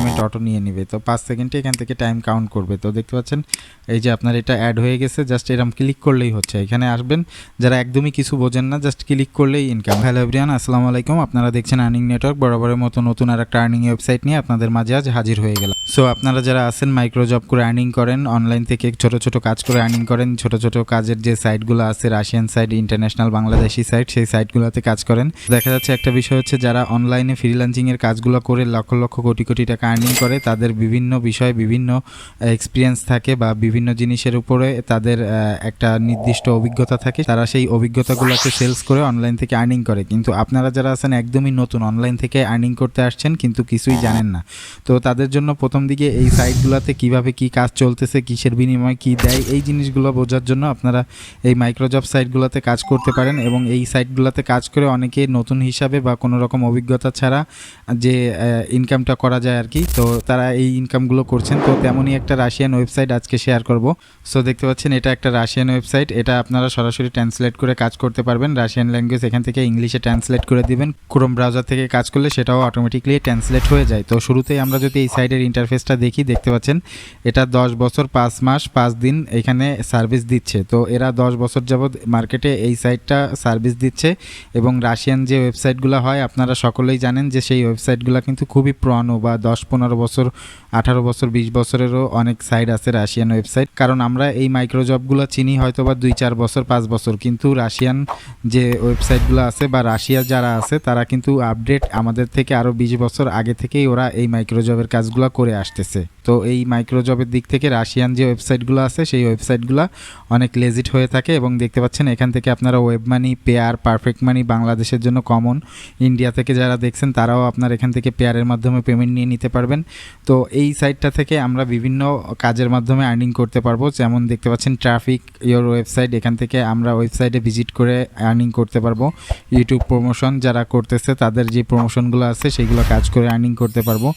Payment auto নিয়ে নেবে। তো 5 সেকেন্ডে এখান থেকে টাইম কাউন্ট করবে। তো দেখতে পাচ্ছেন এই যে আপনার এটা অ্যাড হয়ে গেছে, জাস্ট এরকম ক্লিক করলেই হচ্ছে। এখানে আসবেন যারা একদমই কিছু বোঝেন না, জাস্ট ক্লিক করলেই ইনকাম। হ্যালো এভরিওয়ান, আসসালামু আলাইকুম। আপনারা দেখছেন আর্নিং নেটওয়ার্ক, বরাবরের মতো নতুন আর একটা আর্নিং ওয়েবসাইট নিয়ে আপনাদের মাঝে আজ হাজির হয়ে গেলাম। সো আপনারা যারা আছেন মাইক্রো জব করে আর্নিং করেন, অনলাইন থেকে ছোট ছোট কাজ করে আর্নিং করেন, ছোট ছোট কাজের যে সাইটগুলো আছে Russian site, international Bangladeshi site, সেই সাইটগুলোতে কাজ করেন। দেখা যাচ্ছে একটা বিষয় হচ্ছে যারা অনলাইনে ফ্রিল্যান্সিং এর কাজগুলো করে লক্ষ লক্ষ কোটি কোটি টাকা আর্নিং করে, তাদের বিভিন্ন বিষয়ে বিভিন্ন এক্সপিরিয়েন্স থাকে বা বিভিন্ন জিনিসের উপরে তাদের একটা নির্দিষ্ট অভিজ্ঞতা থাকে। তারা সেই অভিজ্ঞতাগুলোকে সেলস করে অনলাইন থেকে আর্নিং করে। কিন্তু আপনারা যারা আছেন একদমই নতুন, অনলাইন থেকে আর্নিং করতে আসছেন কিন্তু কিছুই জানেন না, তো তাদের জন্য প্রথম দিকে এই সাইটগুলোতে কিভাবে কি কাজ চলতেছে, কিসের বিনিময়ে কি দেয়, এই জিনিসগুলো বোঝার জন্য আপনারা এই মাইক্রোজব সাইটগুলোতে কাজ করতে পারেন। এবং এই সাইটগুলোতে কাজ করে অনেকে নতুন হিসাবে বা কোনো রকম অভিজ্ঞতা ছাড়া যে ইনকামটা করা যায় আর কি, তো তারা এই ইনকামগুলো করছেন। তো তেমনই একটা রাশিয়ান ওয়েবসাইট আজকে শেয়ার করব। সো দেখতে পাচ্ছেন এটা একটা রাশিয়ান ওয়েবসাইট, এটা আপনারা সরাসরি ট্রান্সলেট করে কাজ করতে পারবেন। রাশিয়ান ল্যাঙ্গুয়েজ এখান থেকে ইংলিশে ট্রান্সলেট করে দিবেন, ক্রোম ব্রাউজার থেকে কাজ করলে সেটাও অটোমেটিকলি ট্রান্সলেট হয়ে যায়। তো শুরুতেই আমরা যদি এই সাইটের ইন্টারফেসটা দেখি, দেখতে পাচ্ছেন এটা 10 বছর 5 মাস 5 দিন এখানে সার্ভিস দিচ্ছে। তো এরা 10 বছর যাবৎ মার্কেটে এই সাইটটা সার্ভিস দিচ্ছে। এবং রাশিয়ান যে ওয়েবসাইটগুলো হয় আপনারা সকলেই জানেন যে সেই ওয়েবসাইটগুলো কিন্তু খুবই পুরানো, বা 10-15 বছর 18 বছর 20 বছরেরও অনেক সাইট আছে রাশিয়ান ওয়েবসাইট। কারণ আমরা এই মাইক্রোজবগুলো চিনি হয়তো বা 2-4 বছর 5 বছর, কিন্তু রাশিয়ান যে ওয়েবসাইটগুলো আছে বা রাশিয়ার যারা আছে তারা কিন্তু আপডেট আমাদের থেকে আরও 20 বছর আগে থেকেই ওরা এই মাইক্রোজবের কাজগুলো করে আসতেছে। তো এই মাইক্রোজবের দিক থেকে রাশিয়ান যে ওয়েবসাইটগুলো আছে সেই ওয়েবসাইটগুলো অনেক লেজিট হয়ে থাকে। এবং দেখতে পাচ্ছেন এখান থেকে আপনারা ওয়েব মানি, পেয়ার, পারফেক্ট মানি বাংলাদেশের জন্য কমন, ইন্ডিয়া থেকে যারা দেখছেন তারাও আপনার এখান থেকে পেয়ারের মাধ্যমে পেমেন্ট নিয়ে নিতে পারবেন। তো এই সাইটটা থেকে আমরা বিভিন্ন কাজের মাধ্যমে আর্নিং করতে পারবো। যেমন দেখতে পাচ্ছেন ট্রাফিক ইয়োর ওয়েবসাইট, এখান থেকে আমরা ওয়েবসাইটে ভিজিট করে আর্নিং করতে পারবো। ইউটিউব প্রমোশন যারা করতেছে তাদের যে প্রমোশনগুলো আছে সেইগুলো কাজ করে আর্নিং করতে পারবো।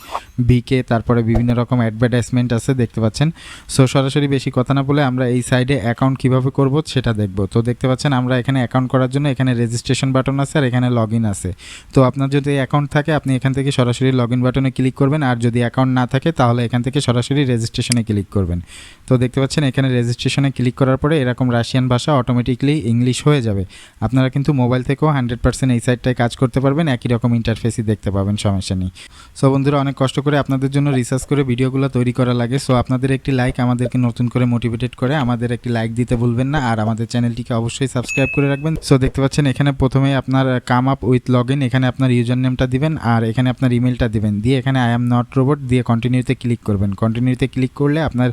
বিকে, তারপরে বিভিন্ন রকম অ্যাডভার্টাইজমেন্ট আছে দেখতে পাচ্ছেন। সো সরাসরি বেশি কথা না বলে আমরা এই সাইডে অ্যাকাউন্ট কীভাবে করব সেটা দেখব। তো দেখতে পাচ্ছেন আমরা এখানে অ্যাকাউন্ট করার জন্য এখানে রেজিস্ট্রেশন বাটন আছে আর এখানে লগ ইন আছে। তো আপনার যদি অ্যাকাউন্ট থাকে আপনি এখান থেকে সরাসরি লগ ইন বাটনে ক্লিক করবেন, আর যদি অ্যাকাউন্ট না থাকে তাহলে এখান থেকে সরাসরি রেজিস্ট্রেশনে ক্লিক করবেন। তো দেখতে পাচ্ছেন এখানে রেজিস্ট্রেশনে ক্লিক করার পরে এরকম রাশিয়ান ভাষা অটোমেটিকলি ইংলিশ হয়ে যাবে। আপনারা কিন্তু মোবাইল থেকেও 100% এই সাইটটায় কাজ করতে পারবেন, একই রকম ইন্টারফেসই দেখতে পাবেন, সমস্যা নেই। সো বন্ধুরা, অনেক কষ্ট করে আপনাদের জন্য রিসার্চ করে ভিডিওগুলো তৈরি করা লাগে। সো আপনাদের একটি লাইক আমাদেরকে নতুন করে মোটিভেটেড করে, আমাদের একটি লাইক দিতে ভুলবেন না, আর আমাদের চ্যানেলটিকে অবশ্যই সাবস্ক্রাইব করে রাখবেন। সো দেখতে পাচ্ছেন এখানে প্রথমেই আপনার come up with log in, এখানে আপনার ইউজার নেমটা দিবেন আর এখানে আপনার ইমেলটা দিবেন, দিয়ে এখানে আই এম নট রোবট দিয়ে কন্টিনিউতে ক্লিক করবেন। কন্টিনিউতে ক্লিক করলে আপনার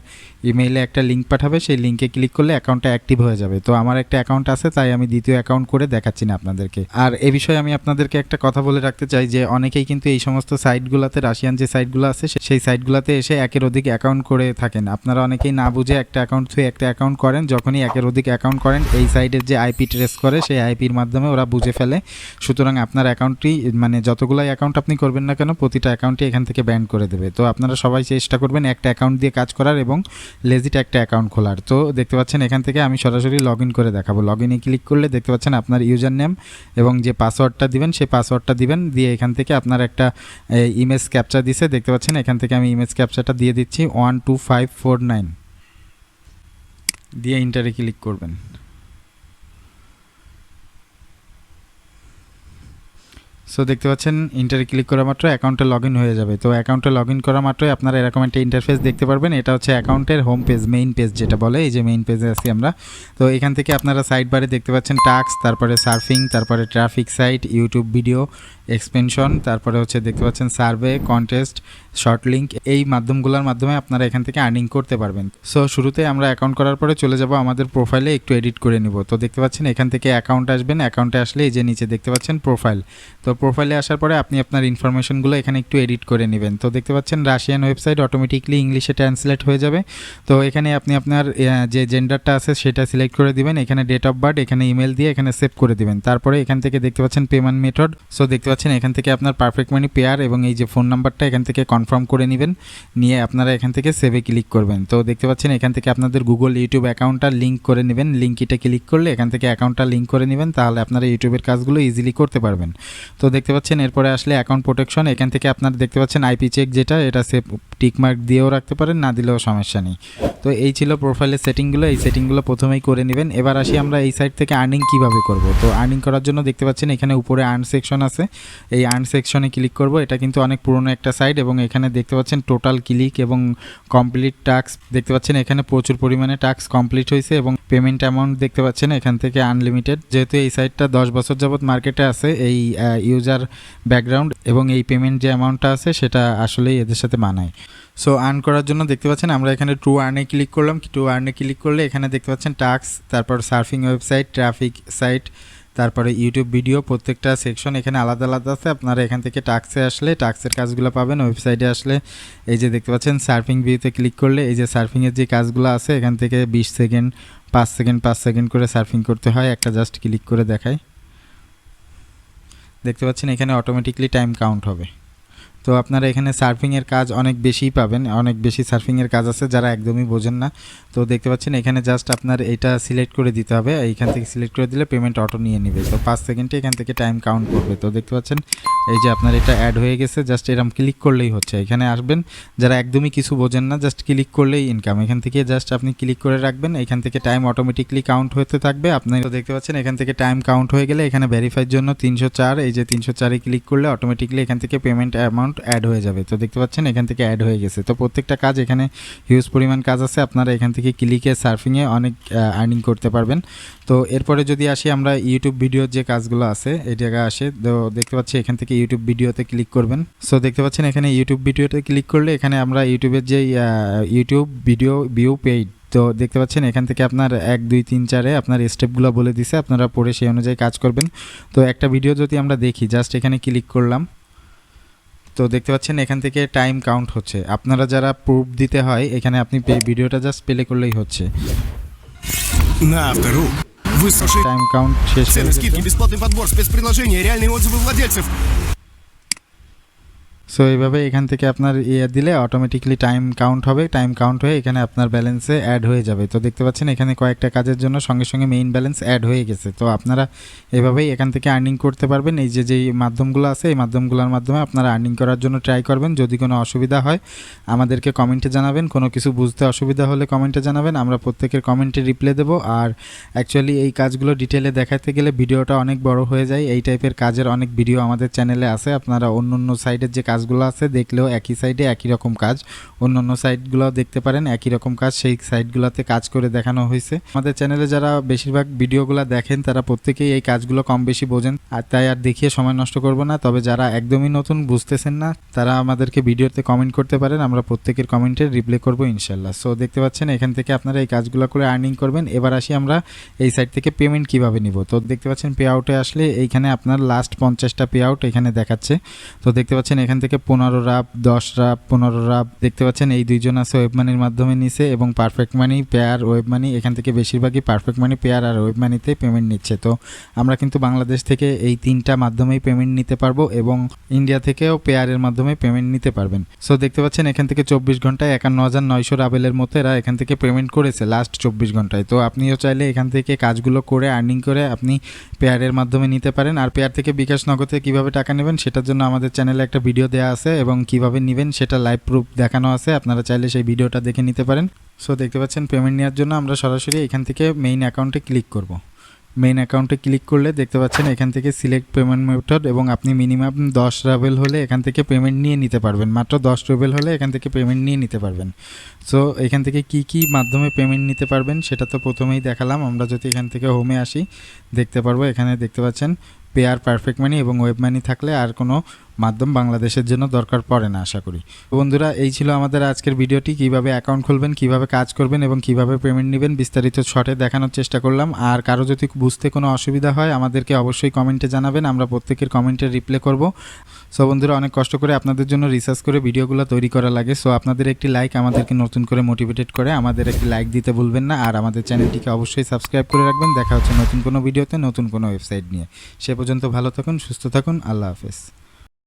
ইমেইলে একটা লিঙ্ক পাঠাবে, সেই লিঙ্কে ক্লিক করলে অ্যাকাউন্টটা অ্যাক্টিভ হয়ে যাবে। তো আমার একটা অ্যাকাউন্ট আছে তাই আমি দ্বিতীয় অ্যাকাউন্ট করে দেখাচ্ছি না আপনাদেরকে। আর এ বিষয়ে আমি আপনাদেরকে একটা কথা বলে রাখতে চাই যে অনেকেই কিন্তু এই সমস্ত সাইটগুলোতে, রাশিয়ান যে সাইটগুলো আছে সেই সাইটগুলোতে এসে একের অধিক অ্যাকাউন্ট করে থাকেন। আপনারা অনেকেই না বুঝে একটা অ্যাকাউন্ট থ্রু একটা অ্যাকাউন্ট করেন, যখনই একের অধিক অ্যাকাউন্ট করেন এই সাইটের যে আইপি ট্রেস করে সেই আইপির মাধ্যমে ওরা বুঝে ফেলে। সুতরাং আপনার অ্যাকাউন্টটি, মানে যতগুলাই অ্যাকাউন্ট আপনি করবেন না কেন, প্রতিটা অ্যাকাউন্টই এখান থেকে ব্যান করে দেবে। তো আপনারা সবাই চেষ্টা করবেন একটা অ্যাকাউন্ট দিয়ে কাজ করার এবং লেজিট একটা অ্যাকাউন্ট খোলার। তো দেখতে পাচ্ছেন এখান থেকে আমি সরাসরি লগ ইন করে দেখাবো। লগ ইনে ক্লিক করলে দেখতে পাচ্ছেন আপনার ইউজার নেম এবং যে পাসওয়ার্ডটা দিবেন সেই পাসওয়ার্ডটা দিবেন, দিয়ে এখান থেকে আপনার একটা ইমেজ ক্যাপচা দিছে দেখতে পাচ্ছেন। এখান থেকে আমি ইমেজ ক্যাপচাটা দিয়ে দিচ্ছি 12549 দিয়ে ইন্টারে ক্লিক করবেন। সো দেখতে পাচ্ছেন ইন্টারে ক্লিক করা মাত্র অ্যাকাউন্টে লগ ইন হয়ে যাবে। তো অ্যাকাউন্টে লগ ইন করা মাত্রই আপনারা এরকম একটা ইন্টারফেস দেখতে পারবেন। এটা হচ্ছে অ্যাকাউন্টের হোম পেজ, মেইন পেজ যেটা বলে, এই যে মেইন পেজে আছি আমরা। তো এখান থেকে আপনারা সাইড বারে দেখতে পাচ্ছেন টাস্ক, তারপরে সার্ফিং, তারপরে traffic site, YouTube video, expansion, তারপরে হচ্ছে দেখতে পাচ্ছেন সার্ভে, কন্টেস্ট, শর্ট লিঙ্ক, এই মাধ্যমগুলোর মাধ্যমে আপনারা এখান থেকে আর্নিং করতে পারবেন। সো শুরুতে আমরা অ্যাকাউন্ট করার পরে চলে যাব আমাদের প্রোফাইলে, একটু এডিট করে নিব। তো দেখতে পাচ্ছেন এখান থেকে অ্যাকাউন্ট আসবেন, অ্যাকাউন্টে আসলে এই যে নিচে দেখতে পাচ্ছেন প্রোফাইল। তো প্রোফাইলে আসার পরে আপনি আপনার ইনফরমেশনগুলো এখানে একটু এডিট করে নেবেন। তো দেখতে পাচ্ছেন রাশিয়ান ওয়েবসাইট অটোমেটিকলি ইংলিশে ট্রান্সলেট হয়ে যাবে। তো এখানে আপনি আপনার যে জেন্ডারটা আছে সেটা সিলেক্ট করে দিবেন, এখানে ডেট অফ বার্থ, এখানে ইমেল দিয়ে এখানে সেভ করে দিবেন। তারপরে এখান থেকে দেখতে পাচ্ছেন পেমেন্ট মেথড। সো দেখতে পাচ্ছেন এখান থেকে আপনার পারফেক্ট মানি পেয়ার এবং এই যে ফোন নাম্বারটা এখান থেকে কনফার্ম করে নেবেন, নিয়ে আপনারা এখান থেকে সেভে ক্লিক করবেন। তো দেখতে পাচ্ছেন এখান থেকে আপনাদের গুগল ইউটিউব অ্যাকাউন্টটা লিঙ্ক করে নেবেন, লিঙ্কিটা ক্লিক করলে এখান থেকে অ্যাকাউন্টটা লিঙ্ক করে নেবেন, তাহলে আপনারা ইউটিউবের কাজগুলো ইজিলি করতে পারবেন। তো দেখতে পাচ্ছেন এরপরে আসলে অ্যাকাউন্ট প্রোটেকশন, এখান থেকে আপনারা দেখতে পাচ্ছেন আইপি চেক যেটা, এটা সেভ টিকমার্ক দিয়েও রাখতে পারেন, না দিলেও সমস্যা নেই। তো এই ছিল প্রোফাইলের সেটিংগুলো, এই সেটিংগুলো প্রথমেই করে নেবেন। এবার আসি আমরা এই সাইট থেকে আর্নিং কিভাবে করব। তো আর্নিং করার জন্য দেখতে পাচ্ছেন এখানে উপরে আর্ন সেকশন আছে, এই আর্ন সেকশনে ক্লিক করব। এটা কিন্তু অনেক পুরনো একটা সাইট এবং এখানে দেখতে পাচ্ছেন টোটাল ক্লিক এবং কমপ্লিট টাস্ক দেখতে পাচ্ছেন, এখানে প্রচুর পরিমাণে টাস্ক কমপ্লিট হয়েছে এবং পেমেন্ট অ্যামাউন্ট দেখতে পাচ্ছেন এখান থেকে আনলিমিটেড। যেহেতু এই সাইটটা 10 বছর যাবত মার্কেটে আছে, এই ইউজার ব্যাকগ্রাউন্ড এবং এই পেমেন্ট যে অ্যামাউন্টটা আছে সেটা আসলেই এদের সাথে মানায়। সো আর্ন করার জন্য দেখতে পাচ্ছেন আমরা এখানে টু আর্নে ক্লিক করলাম। টু আর্নে ক্লিক করলে এখানে দেখতে পাচ্ছেন টাস্ক, তারপর সার্ফিং ওয়েবসাইট, ট্রাফিক সাইট, তারপরে ইউটিউব ভিডিও, প্রত্যেকটা সেকশন এখানে আলাদা আলাদা আছে। আপনারা এখান থেকে টাস্কে আসলে টাস্কের কাজগুলো পাবেন, ওয়েবসাইটে আসলে এই যে দেখতে পাচ্ছেন সার্ফিং ভিউতে ক্লিক করলে এই যে সার্ফিংয়ের যে কাজগুলো আছে এখান থেকে 20 সেকেন্ড 5 সেকেন্ড 5 সেকেন্ড করে সার্ফিং করতে হয়, একটা জাস্ট ক্লিক করে দেখায়। দেখতে পাচ্ছেন এখানে অটোমেটিকলি টাইম কাউন্ট হবে। তো আপনারা এখানে সার্ফিংয়ের কাজ অনেক বেশিই পাবেন, অনেক বেশি সার্ফিংয়ের কাজ আছে যারা একদমই বোঝেন না। তো দেখতে পাচ্ছেন এখানে জাস্ট আপনার এটা সিলেক্ট করে দিতে হবে, এইখান থেকে সিলেক্ট করে দিলে পেমেন্ট অটো নিয়ে নেবে। তো 5 সেকেন্ডে এখান থেকে টাইম কাউন্ট করবে। তো দেখতে পাচ্ছেন এই যে আপনার এটা অ্যাড হয়ে গেছে, জাস্ট এরকম ক্লিক করলেই হচ্ছে। এখানে আসবেন যারা একদমই কিছু বোঝেন না, জাস্ট ক্লিক করলেই ইনকাম। এখান থেকে জাস্ট আপনি ক্লিক করে রাখবেন, এখান থেকে টাইম অটোমেটিকলি কাউন্ট হতে থাকবে। আপনি তো দেখতে পাচ্ছেন এখান থেকে টাইম কাউন্ট হয়ে গেলে এখানে ভেরিফাইয়ের জন্য 304, এই যে 304-এ ক্লিক করলে অটোমেটিকলি এখান থেকে পেমেন্ট অ্যামাউন্ট অ্যাড হয়ে যাবে। তো দেখতে পাচ্ছেন এখান থেকে অ্যাড হয়ে গেছে। তো প্রত্যেকটা কাজ এখানে হিউজ পরিমাণ কাজ আছে, আপনারা এখান থেকে ক্লিকে সার্ফিংয়ে অনেক আর্নিং করতে পারবেন। তো এরপরে যদি আসি আমরা ইউটিউব ভিডিওর যে কাজগুলো আছে এই জায়গায় আসে, তো দেখতে পাচ্ছি এখান থেকে ইউটিউব ভিডিওতে ক্লিক করবেন। সো দেখতে পাচ্ছেন এখানে ইউটিউব ভিডিওতে ক্লিক করলে এখানে আমরা ইউটিউবের যে ইউটিউব ভিডিও ভিউ পেইড, তো দেখতে পাচ্ছেন এখান থেকে আপনার 1 2 3 4-এ আপনার স্টেপগুলো বলে দিছে, আপনারা পড়ে সেই অনুযায়ী কাজ করবেন। তো একটা ভিডিও যদি আমরা দেখি, জাস্ট এখানে ক্লিক করলাম, তো দেখতে পাচ্ছেন এখান থেকে টাইম কাউন্ট হচ্ছে। আপনারা যারা প্রুফ দিতে হয় এখানে আপনি ভিডিওটা জাস্ট প্লে করলেই হচ্ছে। টাইম কাউন্ট শেষ হয়ে গেছে। бесплатный подбор, спецпредложения, реальные отзывы владельцев. সো এইভাবে এখান থেকে আপনার দিলে অটোমেটিকলি টাইম কাউন্ট হবে, টাইম কাউন্ট হয়ে এখানে আপনার ব্যালেন্সে অ্যাড হয়ে যাবে। তো দেখতে পাচ্ছেন এখানে কয়েকটা কাজের জন্য সঙ্গে সঙ্গে মেইন ব্যালেন্স অ্যাড হয়ে গেছে। তো আপনারা এভাবেই এখান থেকে আর্নিং করতে পারবেন। এই যে যেই মাধ্যমগুলো আছে এই মাধ্যমগুলোর মাধ্যমে আপনারা আর্নিং করার জন্য ট্রাই করবেন। যদি কোনো অসুবিধা হয় আমাদেরকে কমেন্টে জানাবেন, কোনো কিছু বুঝতে অসুবিধা হলে কমেন্টে জানাবেন, আমরা প্রত্যেকের কমেন্টে রিপ্লাই দেবো। আর অ্যাকচুয়ালি এই কাজগুলো ডিটেলে দেখাতে গেলে ভিডিওটা অনেক বড় হয়ে যায়। এই টাইপের কাজের অনেক ভিডিও আমাদের চ্যানেলে আছে, আপনারা অন্য অন্য সাইডের যে কাজগুলো আছে দেখলেও একই সাইডে একই রকম কাজ, অন্য অন্য সাইটগুলো দেখতে পারেন, একই রকম কাজ সেই সাইটগুলোতে কাজ করে দেখানো হয়েছে। আমাদের চ্যানেলে যারা বেশিরভাগ ভিডিওগুলো দেখেন তারা প্রত্যেকেই এই কাজগুলো কম বেশি বোঝেন, আর তাই আর দেখিয়ে সময় নষ্ট করব না। তবে যারা একদমই নতুন বুঝতেছেন না তারা আমাদেরকে ভিডিওতে কমেন্ট করতে পারেন, আমরা প্রত্যেকের কমেন্টে রিপ্লাই করব ইনশাল্লাহ। সো দেখতে পাচ্ছেন এখান থেকে আপনারা এই কাজগুলো করে আর্নিং করবেন। এবার আসি আমরা এই সাইট থেকে পেমেন্ট কিভাবে নিব। তো দেখতে পাচ্ছেন পে আউটে আসলে এইখানে আপনার লাস্ট 50টা পে আউট এখানে দেখাচ্ছে। তো দেখতে পাচ্ছেন এখান থেকে 15 রাপ, 10 রাপ, 15 রাপ দেখতে পাচ্ছেন এই দুইজন আছে ওয়েব মানির মাধ্যমে নিছে এবং পারফেক্ট মানি, পেয়ার, ওয়েব মানি, এখান থেকে বেশিরভাগই পারফেক্ট মানি, পেয়ার আর ওয়েব মানিতে পেমেন্ট নিচ্ছে। তো আমরা কিন্তু বাংলাদেশ থেকে এই 3টা মাধ্যমেই পেমেন্ট নিতে পারবো এবং ইন্ডিয়া থেকেও পেয়ারের মাধ্যমে পেমেন্ট নিতে পারবেন। সো দেখতে পাচ্ছেন এখান থেকে 24 ঘন্টায় 51,900 রাবেলের মতো এরা এখান থেকে পেমেন্ট করেছে লাস্ট 24 ঘন্টায়। তো আপনিও চাইলে এখান থেকে কাজগুলো করে আর্নিং করে আপনি পেয়ারের মাধ্যমে নিতে পারেন। আর পেয়ার থেকে বিকাশ নগদে কিভাবে টাকা নেবেন সেটার জন্য আমাদের চ্যানেলে একটা ভিডিও দেওয়া আছে এবং কিভাবে নেবেন সেটা লাইভ প্রুফ দেখানো আছে, আপনারা চাইলে সেই ভিডিওটা দেখে নিতে পারেন। সো দেখতে পাচ্ছেন পেমেন্ট নেওয়ার জন্য আমরা সরাসরি এখান থেকে মেইন অ্যাকাউন্টে ক্লিক করব। মেইন অ্যাকাউন্টে ক্লিক করলে দেখতে পাচ্ছেন এখান থেকে সিলেক্ট পেমেন্ট মেথড এবং আপনি মিনিমাম 10 রাবেল হলে এখান থেকে পেমেন্ট নিয়ে নিতে পারবেন, মাত্র 10 রাবেল হলে এখান থেকে পেমেন্ট নিয়ে নিতে পারবেন। সো এখান থেকে কি মাধ্যমে পেমেন্ট নিতে পারবেন সেটা তো প্রথমেই দেখালাম। আমরা যদি এখান থেকে হোমে আসি দেখতে পারবো, এখানে দেখতে পাচ্ছেন পেয়ার, পারফেক্ট মানি এবং ওয়েব মানি থাকলে আর কোনো মাধ্যম বাংলাদেশের জন্য দরকার পড়ে না আশা করি। তো বন্ধুরা, এই ছিল আমাদের আজকের ভিডিওটি। কিভাবে অ্যাকাউন্ট খুলবেন, কিভাবে কাজ করবেন এবং কিভাবে পেমেন্ট নেবেন বিস্তারিত শর্টে দেখানোর চেষ্টা করলাম। আর কারো যদি বুঝতে কোনো অসুবিধা হয় আমাদেরকে অবশ্যই কমেন্টে জানাবেন, আমরা প্রত্যেকের কমেন্টের রিপ্লাই করব। সো বন্ধুরা, অনেক কষ্ট করে আপনাদের জন্য রিসার্চ করে ভিডিওগুলো তৈরি করা লাগে। সো আপনাদের একটি লাইক আমাদেরকে নতুন করে মোটিভেটেড করে, আমাদের একটি লাইক দিতে ভুলবেন না। আর আমাদের চ্যানেলটিকে অবশ্যই সাবস্ক্রাইব করে রাখবেন। দেখা হচ্ছে নতুন কোনো ভিডিওতে, নতুন কোনো ওয়েবসাইট নিয়ে। সে পর্যন্ত ভালো থাকুন, সুস্থ থাকুন, আল্লাহ হাফেজ।